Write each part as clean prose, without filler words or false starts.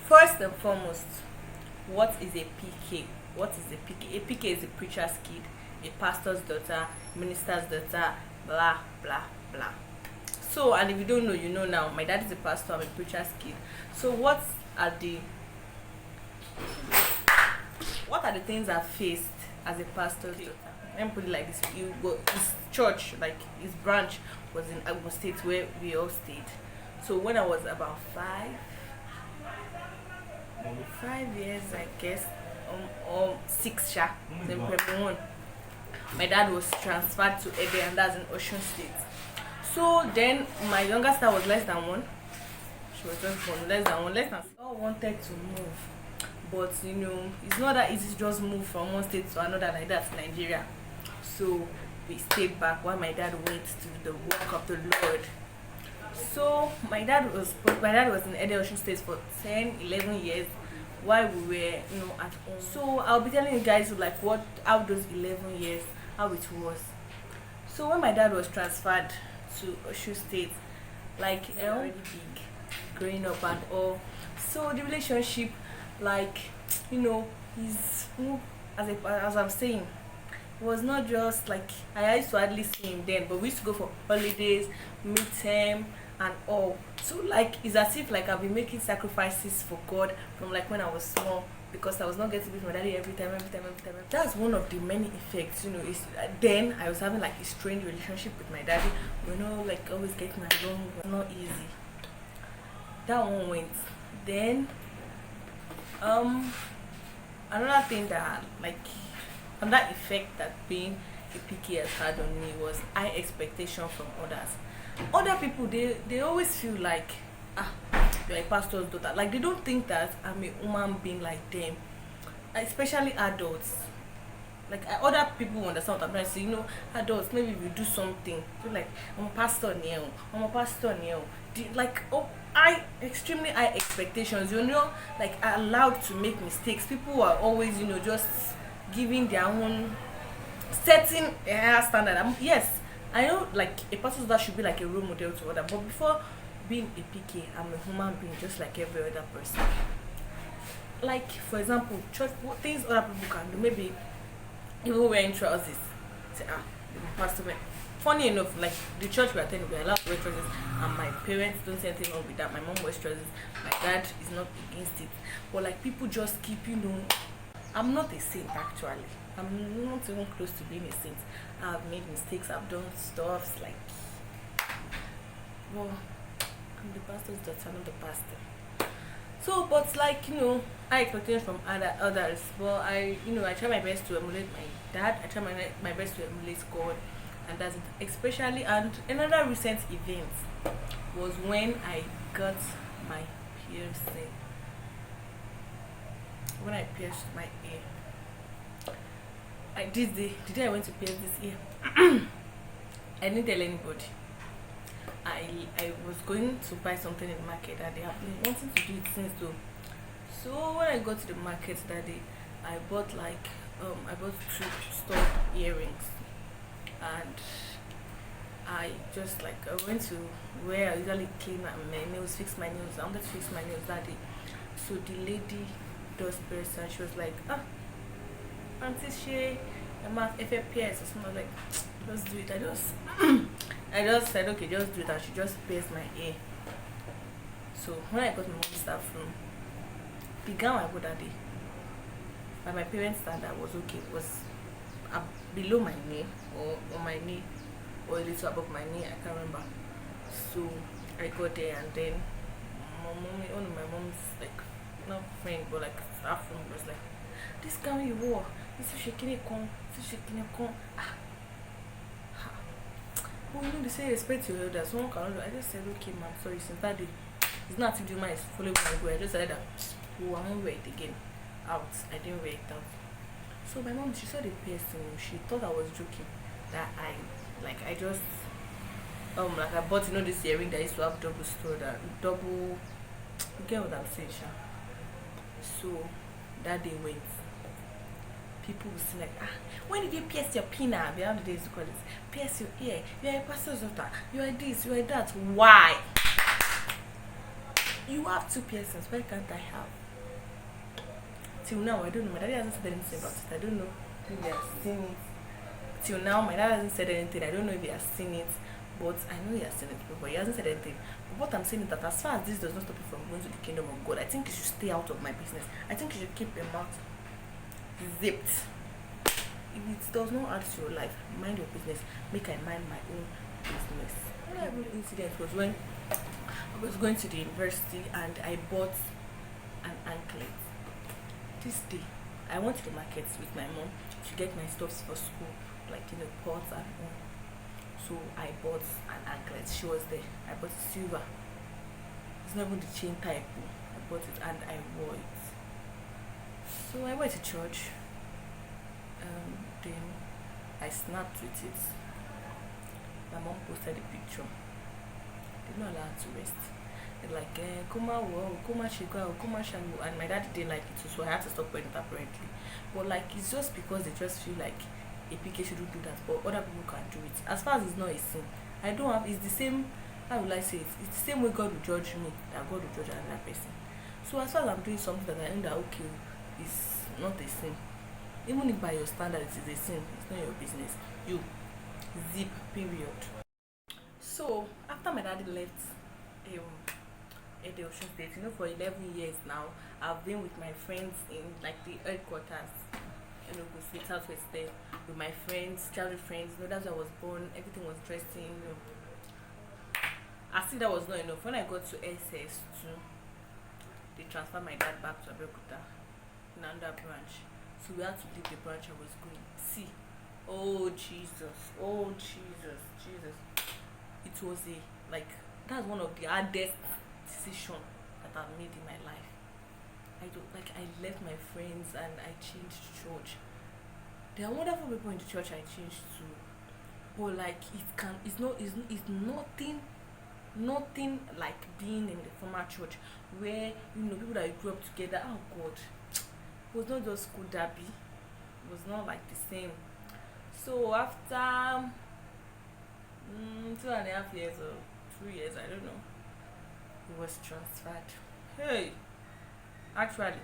First and foremost, what is a PK? What is a PK? A PK is a preacher's kid, a pastor's daughter, minister's daughter, blah blah blah. So, and if you don't know, you know now. My dad is a pastor. I'm a preacher's kid. So, what are the things I've faced as a pastor's daughter? Let me put it like this: his church, like his branch, was in Agbo State, where we all stayed. So when I was about 5 years, I guess, or 6, then primary 1, my dad was transferred to Ede, and that's in Ocean State. So then my younger sister was less than 1. She was just born less than 1, less than. All wanted to move, but it's not that easy to just move from one state to another like that in Nigeria. So we stayed back while my dad went to the work of the Lord. So my dad was in Ede, Ocean State for 10-11 years while we were at home. So I'll be telling you guys how those 11 years, how it was. So when my dad was transferred to Ocean State, already big, growing up and all. So the relationship, is as I'm saying, it was not just like I used to hardly see him then, but we used to go for holidays, meet him and all. So it's as if I've been making sacrifices for God from when I was small, because I was not getting with my daddy every time. That's one of the many effects. Then I was having a strained relationship with my daddy. Always getting along was not easy. That one went. Then another thing that another effect that being a PK has had on me was high expectation from others. Other people, they always feel you're a pastor's daughter. They don't think that I'm a human being like them, especially adults. Other people understand what I'm trying to say. Adults, maybe we do something, they're I'm a pastor now. I extremely high expectations. Are allowed to make mistakes. People are always, just giving their own setting a higher standard. Yes, I know a person that should be a role model to other, but before being a PK, I'm a human being just like every other person. For example, church, things other people can do, maybe even wearing trousers. Say, the pastor wear. Funny enough, the church we attend, we're allowed to wear trousers, and my parents don't say anything wrong with that. My mom wears trousers, my dad is not against it. But people just keep, I'm not a saint actually. I'm not even close to being a saint. I've made mistakes, I've done stuff well, I'm the pastor's daughter, not the pastor. So, but I expectations from others. Well, I try my best to emulate my dad. I try my best to emulate God, and that's it. Especially, and another recent event was when I got my piercing. When I pierced my ear. The day I went to pierce this ear, I didn't tell anybody. I was going to buy something in the market that they have been wanting to do it since though. So when I got to the market that day, I bought I bought 2 store earrings, and I just I went to where I usually clean my nails, fix my nails. I wanted to fix my nails that day. So the lady does pierce, and she was like, Auntie Shay, I'm at FFPS or something. I was like, just do it. I just said, okay, just do it, and she just pierced my ear. So when I got my mom's staff room, the gown I bought that day, by my parents' standard, was okay. It was below my knee, or on my knee, or a little above my knee, I can't remember. So I got there, and then one of my mom's not friend, but staff room was like, this gown you wore, this is shaking it con. Well, they say respect your elders. Someone cannot do. I just said, okay, ma'am, sorry, since that day, it's not active. My following my go. I just said that, I won't wear it again. Out. I didn't wear it out. So my mom, she saw the piercing. She thought I was joking. That I just I bought this earring that used to have double store, you get what I'm saying, Sha? So that day went. People will say when did you pierce your pinna? The other days you call it pierce your ear. You are a pastor's daughter. You are this, you are that. Why? You have two persons. Why can't I have? Till now, I don't know. My daddy hasn't said anything about it. I don't know if he has seen it. Till now, my dad hasn't said anything. I don't know if he has seen it, but I know he has seen it before. He hasn't said anything. But what I'm saying is that as far as this does not stop you from going to the kingdom of God, I think you should stay out of my business. I think you should keep your mouth zipped. If it does not add to your life, mind your business. Make I mind my own business. One incident was when I was going to the university and I bought an anklet. This day, I went to the market with my mom to get my stuffs for school, like pots and all. So I bought an anklet. She was there. I bought it silver. It's not even the chain type. I bought it and I wore it. So I went to church. Then I snapped with it. My mom posted a picture. They did not allow her to rest. They're like, Kuma wo, Kuma shiga, Kuma shamu, and my dad didn't like it too, so I had to stop wearing it apparently. But like, it's just because they just feel like a PK shouldn't do that, but other people can do it. As far as it's not a sin, I don't have. It's the same. How will I say it? It's the same way God will judge me that God will judge another person. So as far as I'm doing something that I know that okay, it's not a sin. Even if by your standard it is a sin, it's not your business. You zip, period. So after my daddy left the Ocean State, for 11 years now, I've been with my friends in like the headquarters, Enugu State, Southwest there, with my friends, childhood friends. That's where I was born. Everything was interesting. I see that was not enough. When I got to SS2, they transferred my dad back to Abeokuta in another branch. So we had to leave the branch I was going. See, oh Jesus, Jesus. It was that's one of the hardest decisions that I've made in my life. I left my friends and I changed church. There are wonderful people in the church I changed to, but it's nothing like being in the former church where people that you grew up together. Oh God, it was not just school derby. It was not like the same. So after 2.5 years or 3 years, I don't know, he was transferred. Hey, actually,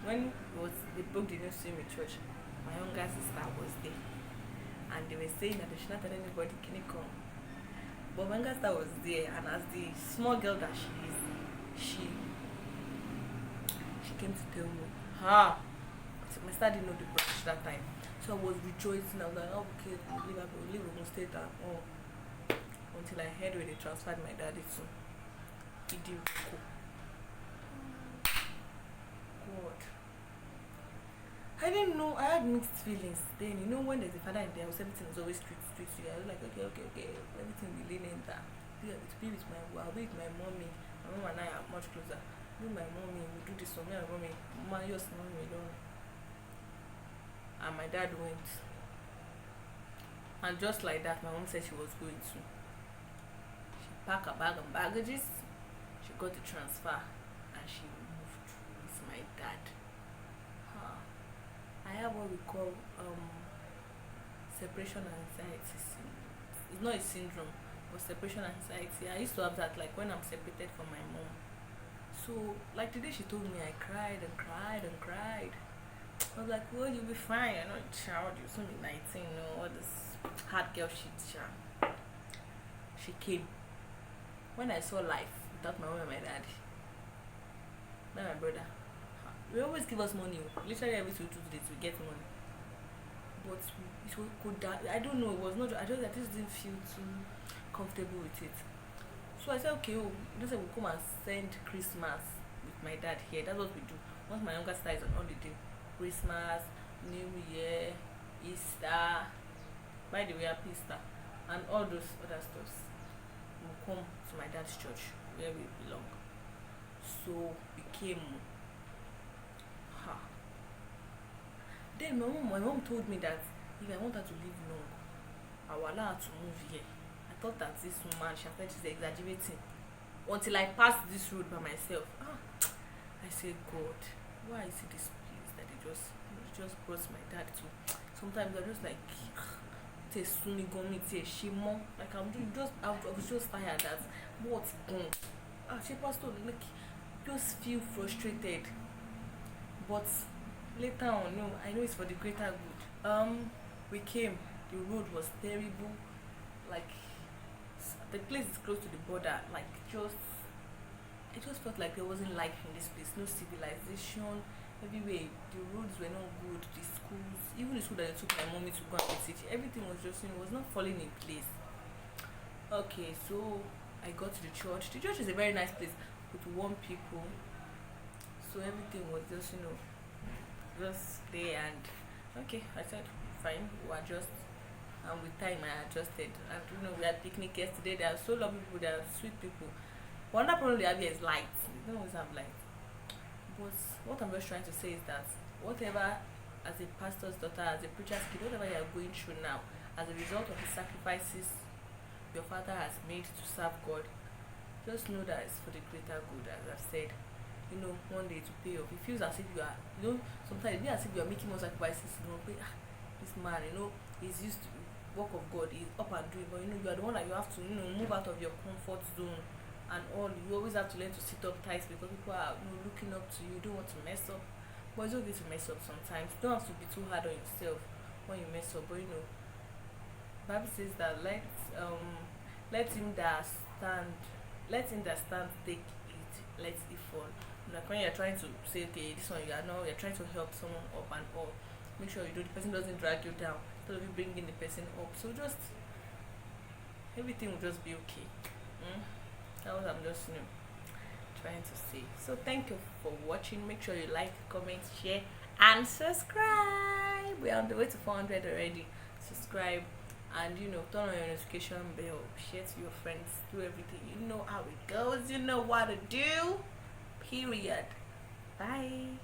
when they broke the news to me in church, my younger sister was there, and they were saying that they should not tell anybody can you come. But my younger sister was there, and as the small girl that she is, she came to tell me, my sister didn't know the branch that time, so I was rejoicing. I was like, oh, okay, we'll leave Ogun State and all, until I heard where they transferred my daddy to Idioko. God, I didn't know. I had mixed feelings then. When there's a father in the house, everything is always street. I was like, okay, everything will lean in that. I'll be with my mommy. My mom and I are much closer. With my mommy, we do this for me and mommy. Mama, yours, mommy, alone. And my dad went. And just like that, my mom said she was going to. She packed her bag and baggages. She got the transfer and she moved with my dad. I have what we call separation anxiety. It's not a syndrome, but separation anxiety. I used to have that when I'm separated from my mom. So today she told me, I cried and cried and cried. I was like, well, you'll be fine. You're not a child. You'll soon be 19. All this hard girl shit. She came. When I saw life without my mom and my daddy, not my brother. They always give us money. Literally every 2 days we get money. But it was good. I don't know. It was not. I just didn't feel too comfortable with it. So I said, okay, they said we'll come and spend Christmas with my dad here. That's what we do. Once my younger sister is on holiday, Christmas, New Year, Easter, by the way, Happy Easter, and all those other stuff, we'll come to my dad's church where we belong. So we came. Then my mom told me that if I want her to live long, I will allow her to move here. I thought that this woman, she's exaggerating. Until I passed this road by myself. I said, God, why is it this place that it just brought my dad to? Sometimes I just like, I was just tired that what's gone. she pastor like just feel frustrated, but later on, no, I know it's for the greater good. We came, the road was terrible, like the place is close to the border, like just I just felt like there wasn't life in this place, no civilization. Everywhere, the roads were not good, the schools, even the school that I took my mommy to go and visit, everything was just, was not falling in place. Okay, so I got to the church. The church is a very nice place with warm people, so everything was just, just there. And okay, I said, fine, we'll adjust. And with time, I adjusted. And we had picnic yesterday. There are so lovely people, there are sweet people. One other problem they have here is light. They don't always have light. But what I'm just trying to say is that whatever, as a pastor's daughter, as a preacher's kid, whatever you are going through now, as a result of the sacrifices your father has made to serve God, just know that it's for the greater good, as I've said. One day to pay off. It feels as if you are, sometimes it feels as if you are making more sacrifices. This man, he's used to work of God, he's up and doing, but you are the one that you have to, move out of your comfort zone and all. You always have to learn to sit up tight because people are, looking up to you. You don't want to mess up, but it's okay to mess up sometimes. You don't have to be too hard on yourself when you mess up. But Bible says that let him that stand take it, let it fall. Like when you're trying to say, okay, this one you're trying to help someone up and all, make sure the person doesn't drag you down instead of you bringing the person up. So just everything will just be okay. That's what I'm just trying to say. So thank you for watching. Make sure you like, comment, share, and subscribe. We're on the way to 400 already. Subscribe and turn on your notification bell. Share to your friends. Do everything. You know how it goes. You know what to do. Period. Bye.